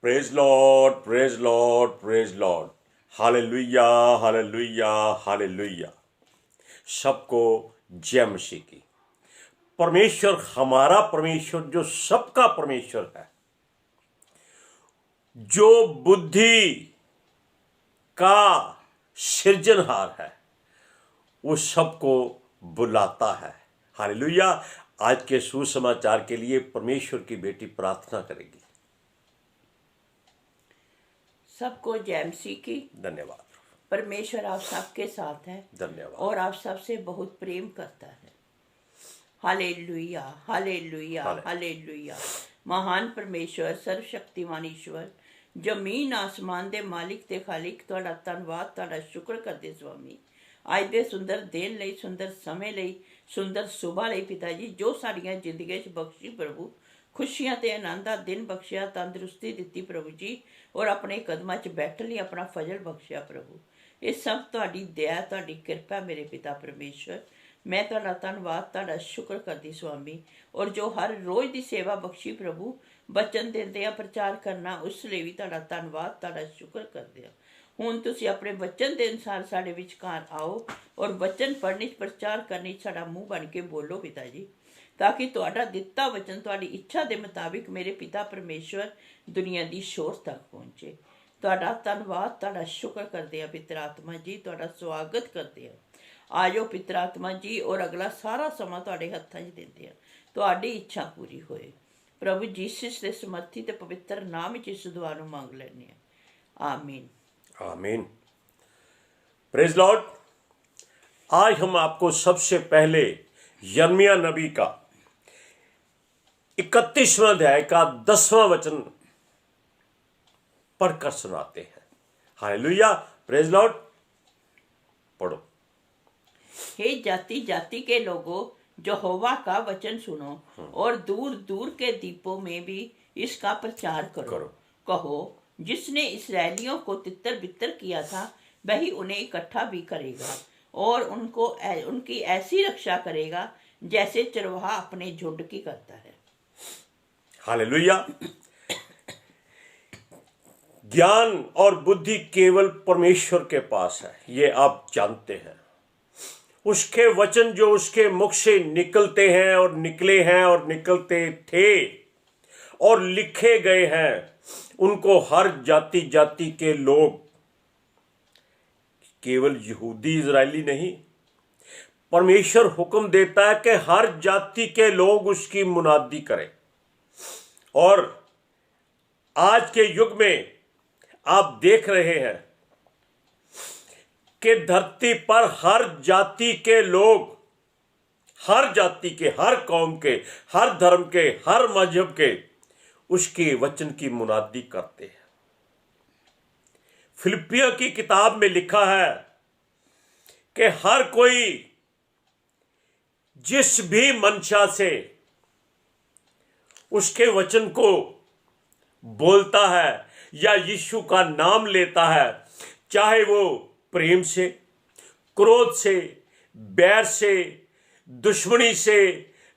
Praise Lord, praise Lord, praise Lord. Hallelujah, hallelujah, hallelujah. सबको जय मसीह की। परमेश्वर, हमारा परमेश्वर जो सबका परमेश्वर है, जो बुद्धि का सृजनहार है, वो सबको बुलाता है। हालेलुया। आज के सुसमाचार के लिए परमेश्वर की बेटी प्रार्थना करेगी। सबको जय मसीह की। धन्यवाद। परमेश्वर आप सबके साथ है धन्यवाद। और आप सबसे बहुत प्रेम करता है। Hallelujah, hallelujah, hallelujah. महान परमेश्वर, सर्वशक्तिमान ईश्वर, जमीन आसमान दे मालिक ते खालिक, तुहाडा धन्नवाद, तुहाडा शुक्र करदे स्वामी। आज दे सुंदर दिन लई, सुंदर समय लई, सुंदर सुबह लई पिता जी, जो साड़ियां जिंदगी च बख्शी प्रभु, खुशियां ते आनंद दा दिन बख्शिया, तंदुरुस्ती दित्ती प्रभु जी, और अपने कदमां च बैठण लई अपना फजल बख्शिया प्रभु। ये सब तुहाडी दया, तुहाडी किरपा मेरे पिता परमेश्वर। मैं तुहाडा धन्नवाद, तुहाडा शुक्र करदी स्वामी, और जो हर रोज दी सेवा बख्शी प्रभु, बचन देंदे प्रचार करना, उस लिए भी तुहाडा धन्नवाद, तुहाडा शुक्र करदे। हुण तुसीं अपने वचन के अनुसार साडे विचकार आओ और वचन पढ़ने प्रचार करने साडा मुंह बन के बोलो पिता जी, ताकि तुहाडा दिता वचन तुहाडी इच्छा के मुताबिक मेरे पिता परमेश्वर दुनिया की शोर तक पहुँचे। तुहाडा धन्नवाद, तुहाडा शुक्र करदे आ पितर आत्मा जी, तुहाडा स्वागत करदे आ। आ जाओ पितर आत्मा जी, और अगला सारा समा तुहाडे हत्थां 'च दिंदे आ, तुहाडी इच्छा पूरी होए प्रभु जीसस के समर्थी ते पवित्र नाम 'च इस दुआ नूं मंग लैंदे आ, आमीन, आमीन। Praise Lord. आज हम आपको सबसे पहले यिर्मयाह नबी का 31वां अध्याय का 10वां वचन पढ़कर सुनाते हैं। Hallelujah, praise Lord. पढ़ो। हे जाति जाति के लोगों, यहोवा का वचन सुनो, और दूर दूर के द्वीपों में भी इसका प्रचार करो। कहो, जिसने इसराइलियों को तितर बितर किया था, वही उन्हें इकट्ठा भी करेगा और उनकी ऐसी रक्षा करेगा जैसे चरवाहा अपने झुंड की करता है। हालेलुया। ज्ञान और बुद्धि केवल परमेश्वर के पास है, ये आप जानते हैं। उसके वचन जो उसके मुख से निकलते हैं और निकले हैं और निकलते थे और लिखे गए हैं, उनको हर जाति जाति के लोग, केवल यहूदी इजरायली नहीं, परमेश्वर हुक्म देता है कि हर जाति के लोग उसकी मुनादी करें। और आज के युग में आप देख रहे हैं कि धरती पर हर जाति के लोग, हर जाति के, हर कौम के, हर धर्म के, हर मजहब के उसके वचन की मुनादी करते हैं। फिलिपियों की किताब में लिखा है कि हर कोई जिस भी मंशा से उसके वचन को बोलता है या यीशु का नाम लेता है, चाहे वो प्रेम से, क्रोध से, बैर से, दुश्मनी से,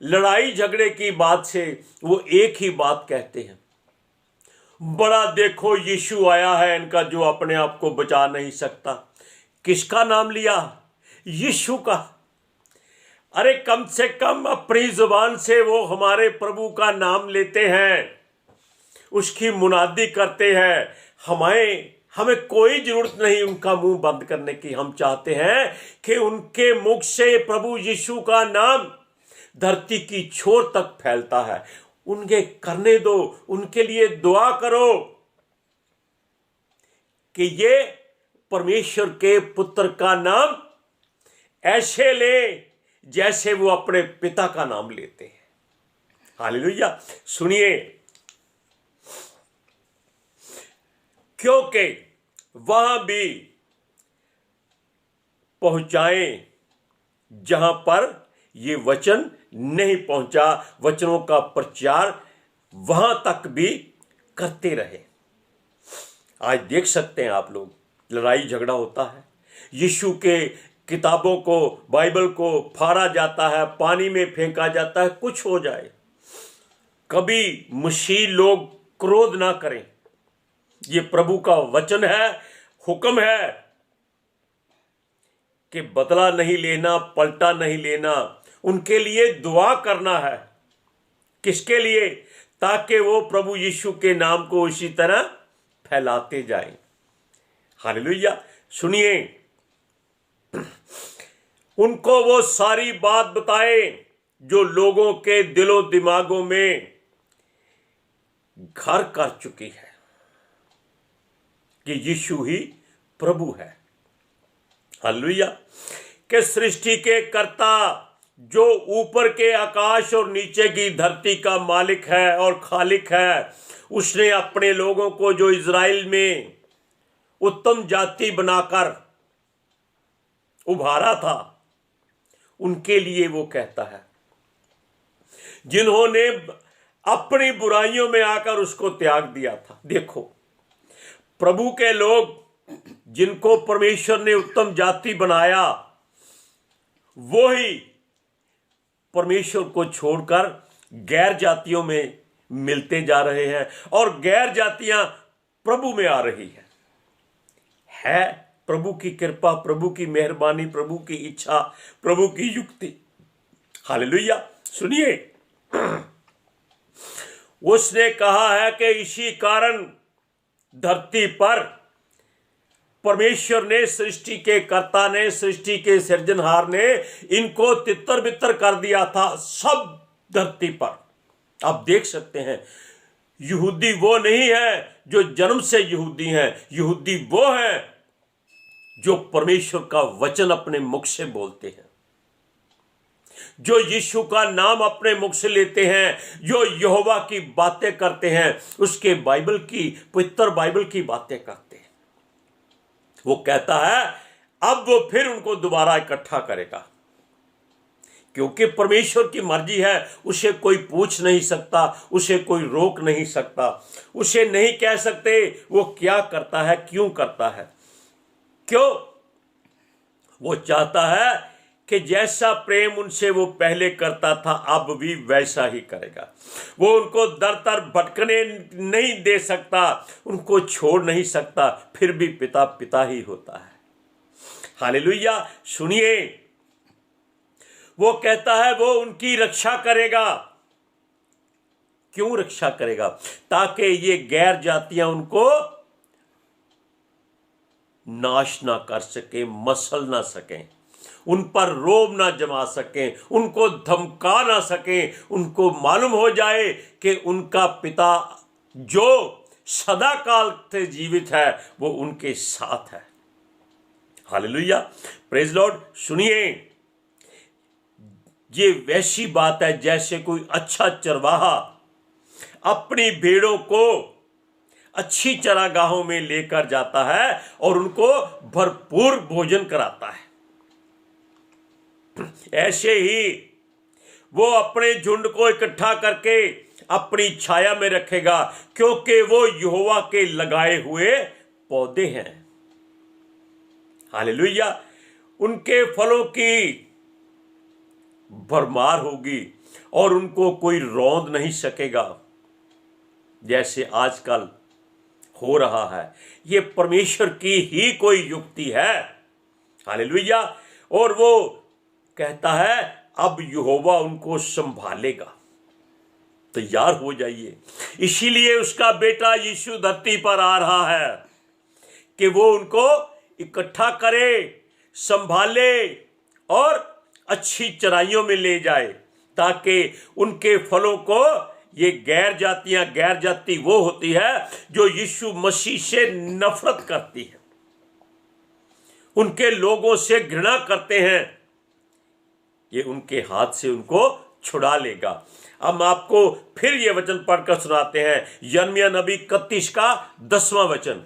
लड़ाई झगड़े की बात से, वो एक ही बात कहते हैं, बड़ा देखो यीशु आया है इनका जो अपने आप को बचा नहीं सकता। किसका नाम लिया? यीशु का। अरे कम से कम अपनी जुबान से वो हमारे प्रभु का नाम लेते हैं, उसकी मुनादी करते हैं। हमें कोई जरूरत नहीं उनका मुंह बंद करने की। हम चाहते हैं कि उनके मुख से प्रभु यीशु का नाम धरती की छोर तक फैलता है। उनके करने दो, उनके लिए दुआ करो कि ये परमेश्वर के पुत्र का नाम ऐसे ले जैसे वो अपने पिता का नाम लेते हैं। हालेलुया। सुनिए, क्योंकि वहां भी पहुंचाएं जहां पर ये वचन नहीं पहुंचा, वचनों का प्रचार वहां तक भी करते रहे। आज देख सकते हैं आप लोग, लड़ाई झगड़ा होता है, यीशु के किताबों को, बाइबल को फाड़ा जाता है, पानी में फेंका जाता है, कुछ हो जाए। कभी मसीह लोग क्रोध ना करें, ये प्रभु का वचन है, हुक्म है कि बदला नहीं लेना, पलटा नहीं लेना, उनके लिए दुआ करना है। किसके लिए? ताकि वो प्रभु यीशु के नाम को इसी तरह फैलाते जाएं। हालेलुया। सुनिए, उनको वो सारी बात बताए जो लोगों के दिलो दिमागों में घर कर चुकी है कि यीशु ही प्रभु है। हालेलुया। कि सृष्टि के कर्ता, जो ऊपर के आकाश और नीचे की धरती का मालिक है और खालिक है, उसने अपने लोगों को जो इज़राइल में उत्तम जाति बनाकर उभारा था, उनके लिए वो कहता है, जिन्होंने अपनी बुराइयों में आकर उसको त्याग दिया था। देखो, प्रभु के लोग जिनको परमेश्वर ने उत्तम जाति बनाया, वो ही परमेश्वर को छोड़कर गैर जातियों में मिलते जा रहे हैं और गैर जातियां प्रभु में आ रही है प्रभु की कृपा, प्रभु की मेहरबानी, प्रभु की इच्छा, प्रभु की युक्ति। हालेलुया। सुनिए, उसने कहा है कि इसी कारण धरती पर परमेश्वर ने, सृष्टि के कर्ता ने, सृष्टि के सृजनहार ने इनको तितर बितर कर दिया था सब धरती पर। आप देख सकते हैं, यहूदी वो नहीं है जो जन्म से यहूदी हैं, यहूदी वो हैं जो परमेश्वर का वचन अपने मुख से बोलते हैं, जो यीशु का नाम अपने मुख से लेते हैं, जो यहोवा की बातें करते हैं, उसके बाइबल की, पवित्र बाइबल की बातें करते हैं। वो कहता है अब वो फिर उनको दोबारा इकट्ठा करेगा, क्योंकि परमेश्वर की मर्जी है। उसे कोई पूछ नहीं सकता, उसे कोई रोक नहीं सकता, उसे नहीं कह सकते वो क्या करता है, क्यों करता है। क्यों? वो चाहता है कि जैसा प्रेम उनसे वो पहले करता था, अब भी वैसा ही करेगा। वो उनको दर दर भटकने नहीं दे सकता, उनको छोड़ नहीं सकता, फिर भी पिता पिता ही होता है। हालेलुया। सुनिए, वो कहता है वो उनकी रक्षा करेगा। क्यों रक्षा करेगा? ताकि ये गैर जातियां उनको नाश ना कर सके, मसल ना सकें, उन पर रोब ना जमा सकें, उनको धमका ना सकें। उनको मालूम हो जाए कि उनका पिता जो सदा काल से जीवित है वो उनके साथ है। Hallelujah, praise Lord. सुनिए, ये वैसी बात है जैसे कोई अच्छा चरवाहा अपनी भेड़ों को अच्छी चरागाहों में लेकर जाता है और उनको भरपूर भोजन कराता है। ऐसे ही वो अपने झुंड को इकट्ठा करके अपनी छाया में रखेगा, क्योंकि वो यहोवा के लगाए हुए पौधे हैं। हालेलुया। उनके फलों की भरमार होगी और उनको कोई रौंद नहीं सकेगा, जैसे आजकल हो रहा है। ये परमेश्वर की ही कोई युक्ति है। हालेलुया। और वो कहता है अब यहोवा उनको संभालेगा। तैयार हो जाइए। इसीलिए उसका बेटा यीशु धरती पर आ रहा है कि वो उनको इकट्ठा करे, संभाले और अच्छी चराइयों में ले जाए, ताकि उनके फलों को ये गैर जाति वो होती है जो यीशु मसीह से नफरत करती है, उनके लोगों से घृणा करते हैं। ये उनके हाथ से उनको छुड़ा लेगा। अब आपको फिर ये वचन पढ़कर सुनाते हैं, यिर्मयाह नबी 31 का 10वां वचन।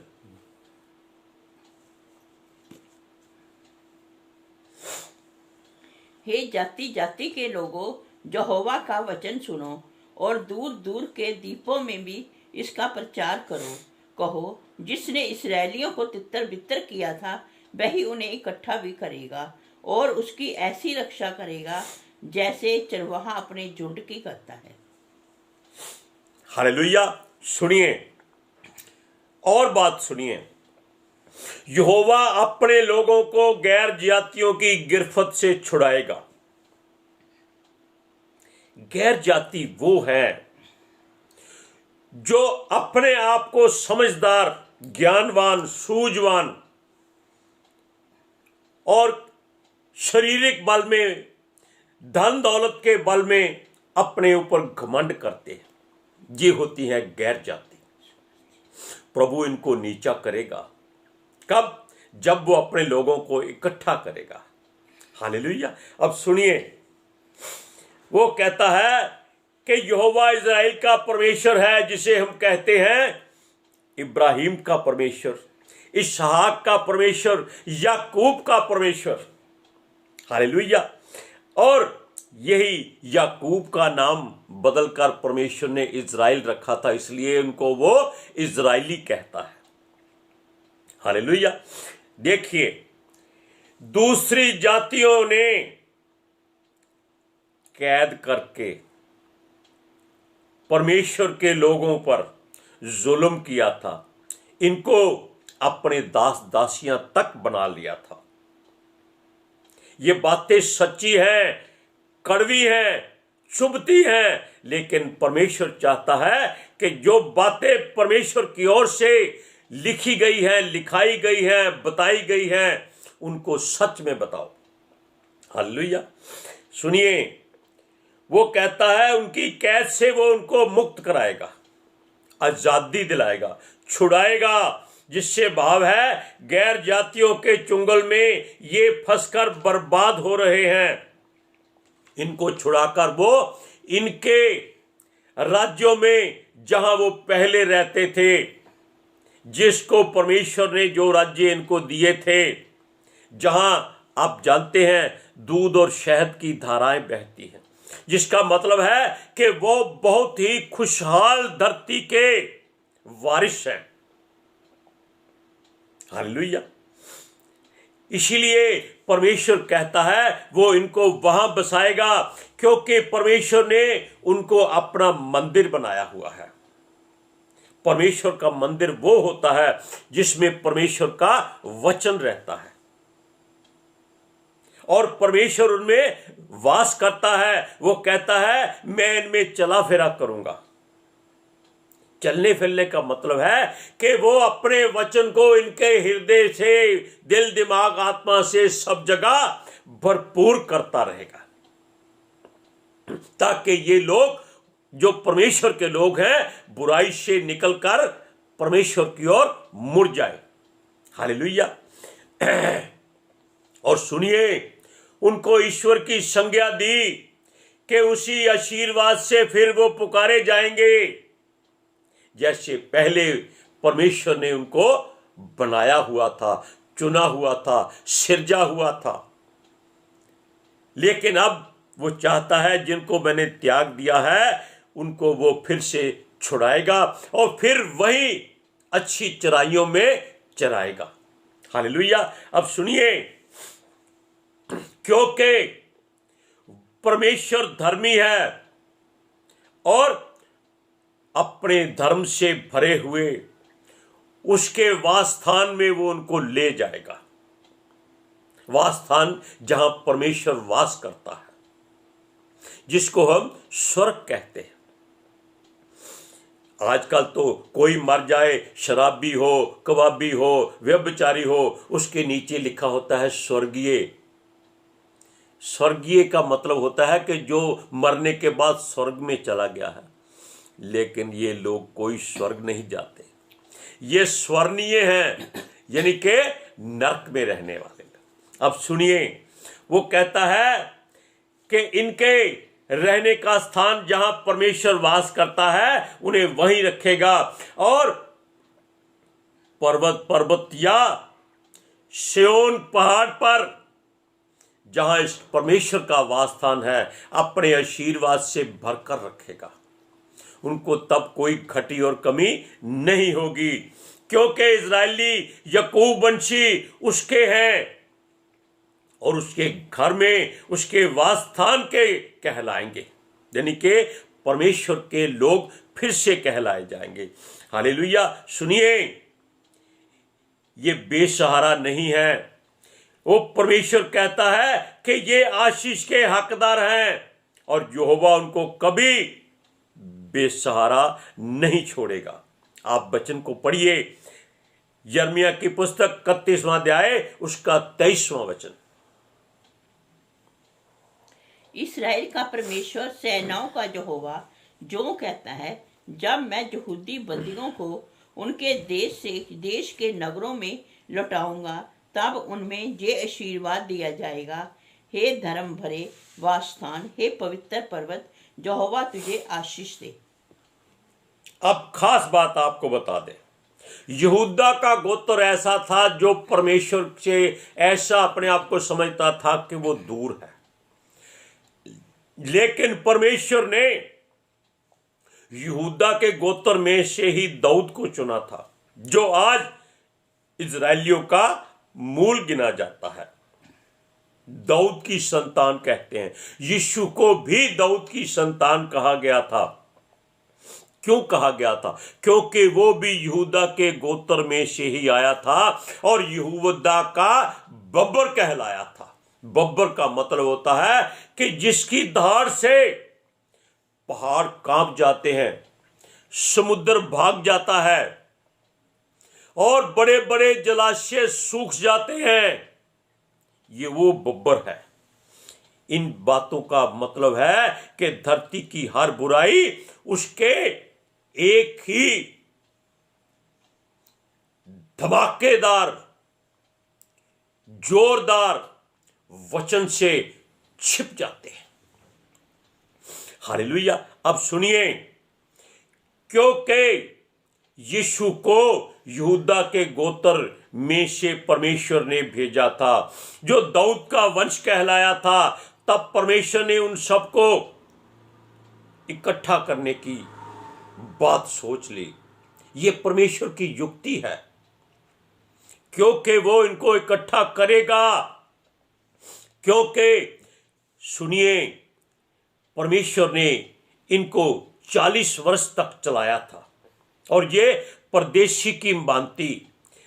हे जाति जाति के लोगों, यहोवा का वचन सुनो और दूर दूर के द्वीपों में भी इसका प्रचार करो। कहो, जिसने इस्राएलियों को तितर बितर किया था वही उन्हें इकट्ठा भी करेगा और उसकी ऐसी रक्षा करेगा जैसे चरवाहा अपने झुंड की करता है। हालेलुया। सुनिए, और बात सुनिए, यहोवा अपने लोगों को गैर जातियों की गिरफ्त से छुड़ाएगा। गैर जाति वो है जो अपने आप को समझदार, ज्ञानवान, सूझवान और शारीरिक बल में, धन दौलत के बल में अपने ऊपर घमंड करते हैं। ये होती है गैर जाति। प्रभु इनको नीचा करेगा। कब? जब वो अपने लोगों को इकट्ठा करेगा। हालेलुया। अब सुनिए, वो कहता है कि यहोवा इज़राइल का परमेश्वर है, जिसे हम कहते हैं इब्राहिम का परमेश्वर, इसहाक का परमेश्वर, याकूब का परमेश्वर। हालेलुया। और यही याकूब का नाम बदलकर परमेश्वर ने इज़राइल रखा था, इसलिए उनको वो इज़राइली कहता है। हालेलुया। देखिए, दूसरी जातियों ने कैद करके परमेश्वर के लोगों पर जुल्म किया था, इनको अपने दास दासियां तक बना लिया था। ये बातें सच्ची हैं, कड़वी हैं, चुभती हैं, लेकिन परमेश्वर चाहता है कि जो बातें परमेश्वर की ओर से लिखी गई हैं, लिखाई गई हैं, बताई गई हैं, उनको सच में बताओ। हालेलुया। सुनिए, वो कहता है उनकी कैद से वो उनको मुक्त कराएगा, आजादी दिलाएगा, छुड़ाएगा, जिससे भाव है गैर जातियों के चुंगल में ये फंसकर बर्बाद हो रहे हैं। इनको छुड़ाकर वो इनके राज्यों में, जहां वो पहले रहते थे, जिसको परमेश्वर ने जो राज्य इनको दिए थे, जहां आप जानते हैं दूध और शहद की धाराएं बहती हैं, जिसका मतलब है कि वो बहुत ही खुशहाल धरती के वारिस हैं। हालेलुया। इसीलिए परमेश्वर कहता है वो इनको वहां बसाएगा, क्योंकि परमेश्वर ने उनको अपना मंदिर बनाया हुआ है। परमेश्वर का मंदिर वो होता है जिसमें परमेश्वर का वचन रहता है और परमेश्वर उनमें वास करता है। वो कहता है मैं इनमें चला फिरा करूंगा। चलने फिरने का मतलब है कि वो अपने वचन को इनके हृदय से, दिल, दिमाग, आत्मा से सब जगह भरपूर करता रहेगा, ताकि ये लोग जो परमेश्वर के लोग हैं बुराई से निकलकर परमेश्वर की ओर मुड़ जाए। हालेलुया। और सुनिए, उनको ईश्वर की संज्ञा दी कि उसी आशीर्वाद से फिर वो पुकारे जाएंगे, जैसे पहले परमेश्वर ने उनको बनाया हुआ था, चुना हुआ था, सिरजा हुआ था। लेकिन अब वो चाहता है जिनको मैंने त्याग दिया है उनको वो फिर से छुड़ाएगा और फिर वही अच्छी चराइयों में चराएगा। हालेलुया। अब सुनिए, क्योंकि परमेश्वर धर्मी है और अपने धर्म से भरे हुए उसके वासस्थान में वो उनको ले जाएगा। वासस्थान जहां परमेश्वर वास करता है, जिसको हम स्वर्ग कहते हैं। आजकल तो कोई मर जाए, शराबी हो, कबाबी हो, व्यभिचारी हो, उसके नीचे लिखा होता है स्वर्गीय। स्वर्गीय का मतलब होता है कि जो मरने के बाद स्वर्ग में चला गया है। लेकिन ये लोग कोई स्वर्ग नहीं जाते, ये स्वर्णीय हैं, यानी कि नरक में रहने वाले। अब सुनिए, वो कहता है कि इनके रहने का स्थान जहां परमेश्वर वास करता है उन्हें वहीं रखेगा और पर्वत या सिय्योन पहाड़ पर जहां इस परमेश्वर का वासस्थान है अपने आशीर्वाद से भरकर रखेगा। उनको तब कोई घटी और कमी नहीं होगी, क्योंकि इजरायली याकूब वंशी उसके हैं और उसके घर में उसके वासस्थान के कहलाएंगे, यानी कि परमेश्वर के लोग फिर से कहलाए जाएंगे। हालेलुया। सुनिए, ये बेसहारा नहीं है। वो परमेश्वर कहता है कि ये आशीष के हकदार हैं और यहोवा उनको कभी बेसहारा नहीं छोड़ेगा। आप वचन को पढ़िए, यिर्मयाह की पुस्तक 31वां अध्याय उसका 23वां वचन। इस्राएल का परमेश्वर सेनाओं का यहोवा जो कहता है, जब मैं यहूदी बंदियों को उनके देश के नगरों में लौटाऊंगा, तब उनमें ये आशीर्वाद दिया जाएगा, हे धर्म भरे वासस्थान, हे पवित्र पर्वत, यहोवा तुझे आशीष दे। अब खास बात आपको बता दें, यहूदा का गोत्र ऐसा था जो परमेश्वर से ऐसा अपने आप को समझता था कि वो दूर है, लेकिन परमेश्वर ने यहूदा के गोत्र में से ही दाऊद को चुना था, जो आज इजराइलियों का मूल गिना जाता है। दाऊद की संतान कहते हैं। यीशु को भी दाऊद की संतान कहा गया था। क्यों कहा गया था? क्योंकि वो भी यहूदा के गोत्र में से ही आया था और यहूदा का बब्बर कहलाया था। बब्बर का मतलब होता है कि जिसकी धार से पहाड़ कांप जाते हैं, समुद्र भाग जाता है और बड़े बड़े जलाशय सूख जाते हैं। ये वो बब्बर है। इन बातों का मतलब है कि धरती की हर बुराई उसके एक ही धमाकेदार जोरदार वचन से छिप जाते हैं। हालेलुया। अब सुनिए, क्योंकि यीशु को यहूदा के गोत्र में से परमेश्वर ने भेजा था, जो दाऊद का वंश कहलाया था, तब परमेश्वर ने उन सबको इकट्ठा करने की बात सोच ली। ये परमेश्वर की युक्ति है, क्योंकि वो इनको इकट्ठा करेगा। क्योंकि सुनिए, परमेश्वर ने इनको 40 वर्ष तक चलाया था और ये परदेशी की भांति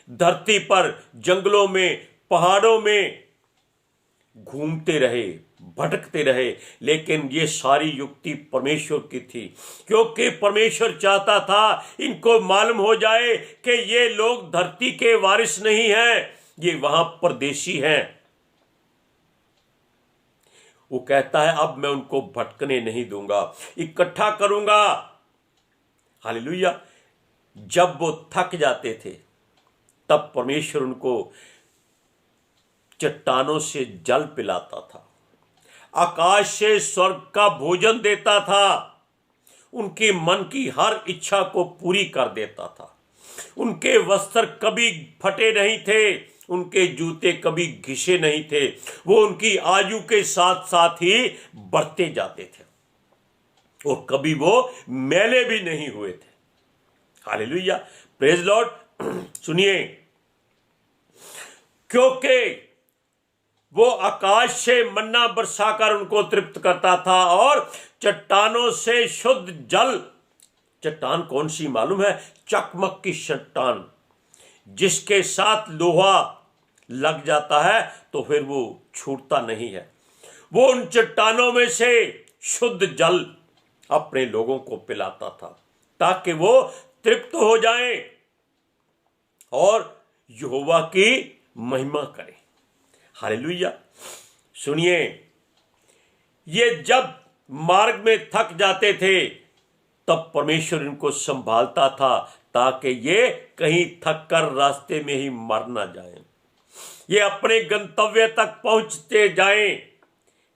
धरती पर जंगलों में पहाड़ों में घूमते रहे, भटकते रहे, लेकिन ये सारी युक्ति परमेश्वर की थी, क्योंकि परमेश्वर चाहता था इनको मालूम हो जाए कि ये लोग धरती के वारिस नहीं हैं, ये वहां परदेशी हैं। वो कहता है अब मैं उनको भटकने नहीं दूंगा, इकट्ठा करूंगा। हालेलुया। जब वो थक जाते थे तब परमेश्वर उनको चट्टानों से जल पिलाता था, आकाश से स्वर्ग का भोजन देता था, उनके मन की हर इच्छा को पूरी कर देता था। उनके वस्त्र कभी फटे नहीं थे, उनके जूते कभी घिसे नहीं थे, वो उनकी आयु के साथ साथ ही बढ़ते जाते थे और कभी वो मैले भी नहीं हुए थे। Hallelujah, praise Lord. सुनिए, क्योंकि वो आकाश से मन्ना बरसाकर उनको तृप्त करता था और चट्टानों से शुद्ध जल। चट्टान कौन सी मालूम है? चकमक की चट्टान, जिसके साथ लोहा लग जाता है तो फिर वो छूटता नहीं है। वो उन चट्टानों में से शुद्ध जल अपने लोगों को पिलाता था ताकि वो तृप्त हो जाएं और यहोवा की महिमा करें। हालेलुया। सुनिए, ये जब मार्ग में थक जाते थे तब परमेश्वर इनको संभालता था ताकि ये कहीं थक कर रास्ते में ही मर ना जाएं। ये अपने गंतव्य तक पहुंचते जाएं।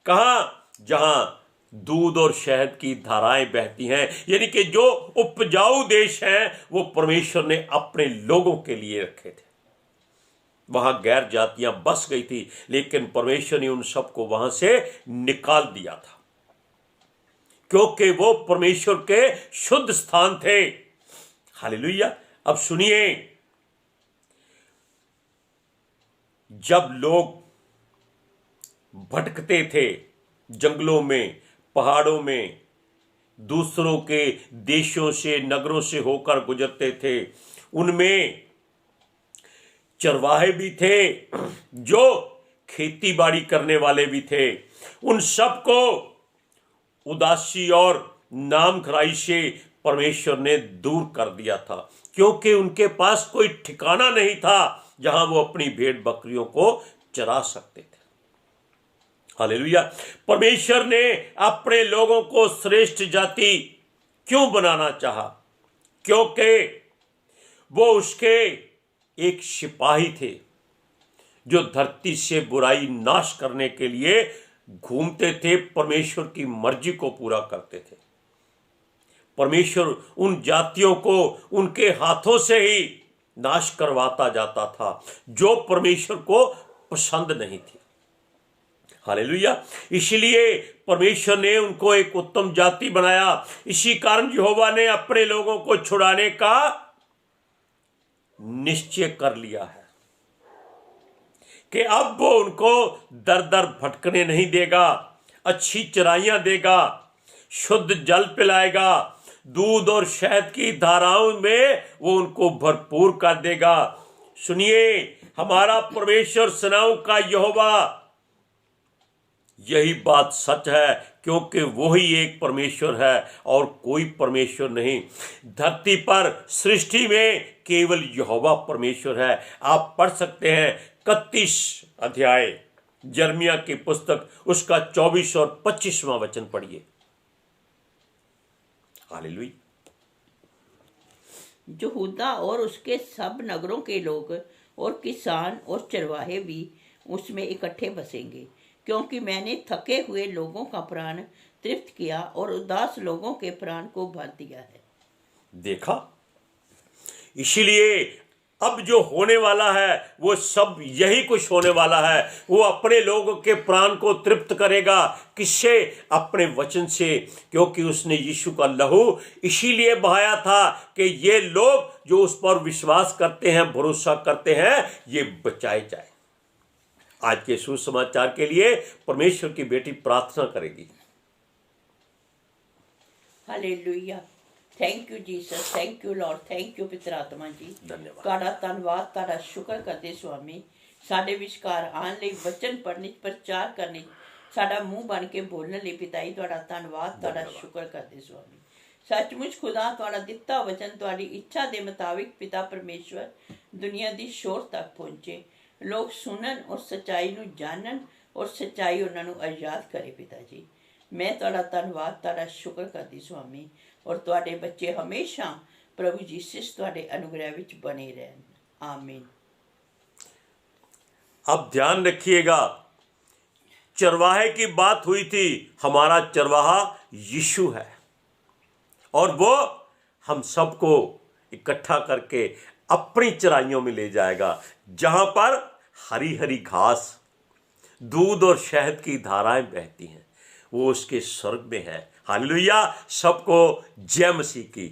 कहां? जहां दूध और शहद की धाराएं बहती हैं, यानी कि जो उपजाऊ देश हैं वो परमेश्वर ने अपने लोगों के लिए रखे थे। वहां गैर जातियां बस गई थी, लेकिन परमेश्वर ने उन सबको वहां से निकाल दिया था, क्योंकि वो परमेश्वर के शुद्ध स्थान थे। हालेलुया। अब सुनिए, जब लोग भटकते थे जंगलों में, पहाड़ों में, दूसरों के देशों से, नगरों से होकर गुजरते थे, उनमें चरवाहे भी थे, जो खेती बाड़ी करने वाले भी थे। उन सबको उदासी और नामखराई से परमेश्वर ने दूर कर दिया था, क्योंकि उनके पास कोई ठिकाना नहीं था जहां वो अपनी भेड़ बकरियों को चरा सकते थे। हालेलुया। परमेश्वर ने अपने लोगों को श्रेष्ठ जाति क्यों बनाना चाहा? क्योंकि वो उसके एक सिपाही थे जो धरती से बुराई नाश करने के लिए घूमते थे, परमेश्वर की मर्जी को पूरा करते थे। परमेश्वर उन जातियों को उनके हाथों से ही नाश करवाता जाता था जो परमेश्वर को पसंद नहीं थी। हालेलुया। इसलिए परमेश्वर ने उनको एक उत्तम जाति बनाया। इसी कारण यहोवा ने अपने लोगों को छुड़ाने का निश्चय कर लिया है कि अब वो उनको दर दर भटकने नहीं देगा, अच्छी चराइयां देगा, शुद्ध जल पिलाएगा, दूध और शहद की धाराओं में वो उनको भरपूर कर देगा। सुनिए, हमारा परमेश्वर सेनाओं का यहोवा, यही बात सच है, क्योंकि वो ही एक परमेश्वर है और कोई परमेश्वर नहीं। धरती पर सृष्टि में केवल यहोवा परमेश्वर है। आप पढ़ सकते हैं 31 अध्याय यिर्मयाह की पुस्तक, उसका 24 और 25वां वचन पढ़िए। हालेलुया। यहूदा और उसके सब नगरों के लोग और किसान और चरवाहे भी उसमें इकट्ठे बसेंगे, क्योंकि मैंने थके हुए लोगों का प्राण तृप्त किया और उदास लोगों के प्राण को भर दिया है। देखा, इसीलिए अब जो होने वाला है वो सब यही कुछ होने वाला है। वो अपने लोगों के प्राण को तृप्त करेगा। किससे? अपने वचन से, क्योंकि उसने यीशु का लहू इसीलिए बहाया था कि ये लोग जो उस पर विश्वास करते हैं, भरोसा करते हैं, ये बचाए जाए। आज के सुसमाचार के लिए परमेश्वर की बेटी प्रार्थना करेगी। Hallelujah. Thank you Jesus, thank you Lord, thank you पिता आत्मा जी। धन्यवाद। ਤੁਹਾਡਾ ਧੰਨਵਾਦ, ਤੁਹਾਡਾ ਸ਼ੁਕਰ ਕਰਦੇ ਸੁਆਮੀ। ਸਾਡੇ ਵਿਚਕਾਰ ਆਉਣ ਲਈ, ਵਚਨ ਪੜ੍ਹਨ, ਪ੍ਰਚਾਰ ਕਰਨੇ, ਸਾਡਾ ਮੂੰਹ ਬਣ ਕੇ ਬੋਲਣ ਲਈ ਪਿਤਾ ਜੀ ਤੁਹਾਡਾ ਧੰਨਵਾਦ, ਤੁਹਾਡਾ ਸ਼ੁਕਰ ਕਰਦੇ ਸੁਆਮੀ। ਸੱਚਮੁੱਚ ਖੁਦਾ ਤੁਹਾਡਾ ਦਿੱਤਾ ਵਚਨ ਤੁਹਾਡੀ ਇੱਛਾ ਦੇ ਮੁਤਾबिक ਪਿਤਾ ਪਰਮੇਸ਼ਵਰ ਦੁਨੀਆ ਦੀ ਸ਼ੋਰ ਤੱਕ ਪਹੁੰਚੇ, ਲੋਕ ਸੁਣਨ ਔਰ ਸੱਚਾਈ ਨੂੰ ਜਾਣਨ ਔਰ ਸੱਚਾਈ ਉਹਨਾਂ ਨੂੰ ਆਜ਼ਾਦ ਕਰੇ ਪਿਤਾ ਜੀ। ਮੈਂ ਤੁਹਾਡਾ ਧੰਨਵਾਦ, ਤੁਹਾਡਾ ਸ਼ੁਕਰ ਕਰਦੀ ਸੁਆਮੀ। और तुहाडे बच्चे हमेशा प्रभु जीसस तुहाडे अनुग्रह विच बने रहन। आमीन। अब ध्यान रखिएगा, चरवाहे की बात हुई थी। हमारा चरवाहा यीशु है और वो हम सबको इकट्ठा करके अपनी चराइयों में ले जाएगा, जहां पर हरी हरी घास, दूध और शहद की धाराएं बहती हैं। वो उसके स्वर्ग में है। हालेलुया। सबको जय मसीह की।